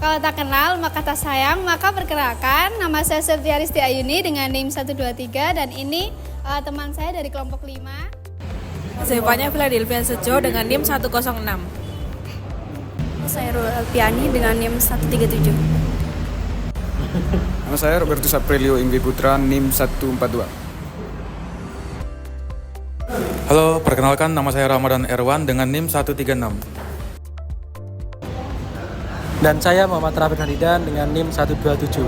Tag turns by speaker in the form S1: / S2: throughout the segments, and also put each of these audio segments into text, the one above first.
S1: Kalau tak kenal maka tak sayang, maka perkenalkan, nama saya Septiaristi Ayuni dengan NIM 123 dan ini teman saya dari kelompok 5.
S2: Saya Philadelphia Sejo dengan NIM 106.
S3: Saya Rul Alpiani dengan NIM 137.
S4: Nama saya Robertus Aprilio Inggi Putra, NIM 142.
S5: Halo, perkenalkan nama saya Ramadan Erwan dengan NIM 136.
S6: Dan saya Muhammad Rafiq Haridan dengan NIM 127.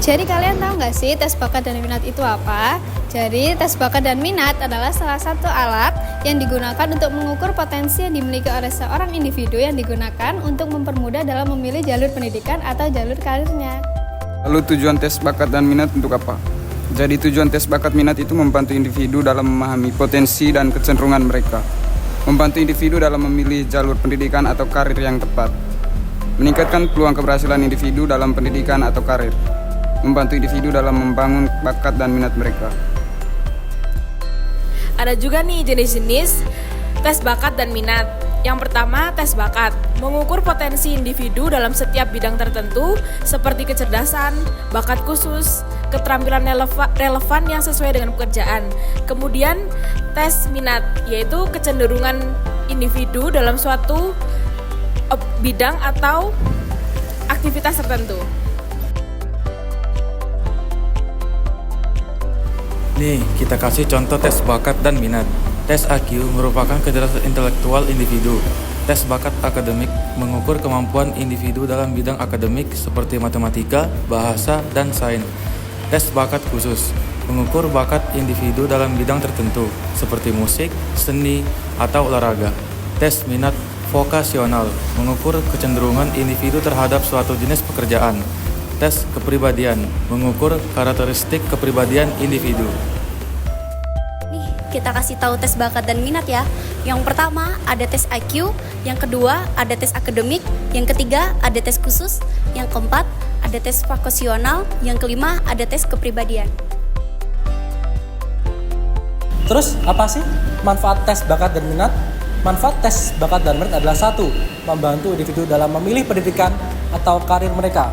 S1: Jadi kalian tahu nggak sih tes bakat dan minat itu apa? Jadi tes bakat dan minat adalah salah satu alat yang digunakan untuk mengukur potensi yang dimiliki oleh seorang individu yang digunakan untuk mempermudah dalam memilih jalur pendidikan atau jalur karirnya.
S4: Lalu tujuan tes bakat dan minat untuk apa? Jadi tujuan tes bakat minat itu membantu individu dalam memahami potensi dan kecenderungan mereka. Membantu individu dalam memilih jalur pendidikan atau karir yang tepat. Meningkatkan peluang keberhasilan individu dalam pendidikan atau karir. Membantu individu dalam membangun bakat dan minat mereka.
S2: Ada juga nih jenis-jenis tes bakat dan minat. Yang pertama, tes bakat. Mengukur potensi individu dalam setiap bidang tertentu seperti kecerdasan, bakat khusus, keterampilan relevan yang sesuai dengan pekerjaan. Kemudian, tes minat, yaitu kecenderungan individu dalam suatu bidang atau aktivitas tertentu.
S5: Nih, kita kasih contoh tes bakat dan minat. Tes IQ merupakan kecerdasan intelektual individu. Tes bakat akademik mengukur kemampuan individu dalam bidang akademik seperti matematika, bahasa, dan sains. Tes bakat khusus mengukur bakat individu dalam bidang tertentu seperti musik, seni, atau olahraga. Tes minat vokasional mengukur kecenderungan individu terhadap suatu jenis pekerjaan. Tes kepribadian mengukur karakteristik kepribadian individu.
S3: Nih, kita kasih tahu tes bakat dan minat ya. Yang pertama ada tes IQ, yang kedua ada tes akademik, yang ketiga ada tes khusus, yang keempat ada tes vokasional, yang kelima ada tes kepribadian.
S6: Terus apa sih manfaat tes bakat dan minat? Manfaat tes bakat dan minat adalah 1. Membantu individu dalam memilih pendidikan atau karir mereka.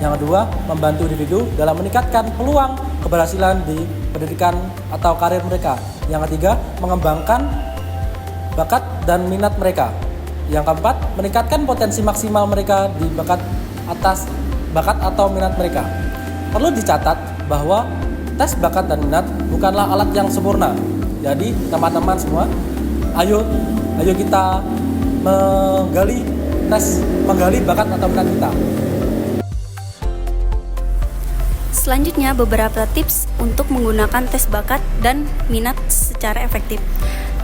S6: Yang kedua, membantu individu dalam meningkatkan peluang keberhasilan di pendidikan atau karir mereka. Yang ketiga, mengembangkan bakat dan minat mereka. Yang keempat, meningkatkan potensi maksimal mereka di bakat atau minat mereka. Perlu dicatat bahwa tes bakat dan minat bukanlah alat yang sempurna. Jadi, teman-teman semua, ayo kita menggali bakat atau minat kita.
S3: Selanjutnya beberapa tips untuk menggunakan tes bakat dan minat secara efektif.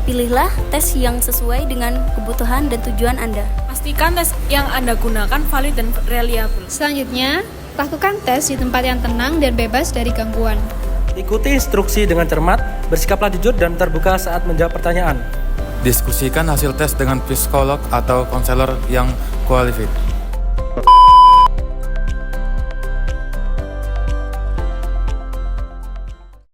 S3: Pilihlah tes yang sesuai dengan kebutuhan dan tujuan Anda.
S2: Pastikan tes yang Anda gunakan valid dan reliable.
S1: Selanjutnya, lakukan tes di tempat yang tenang dan bebas dari gangguan.
S6: Ikuti instruksi dengan cermat, bersikaplah jujur dan terbuka saat menjawab pertanyaan.
S5: Diskusikan hasil tes dengan psikolog atau konselor yang qualified.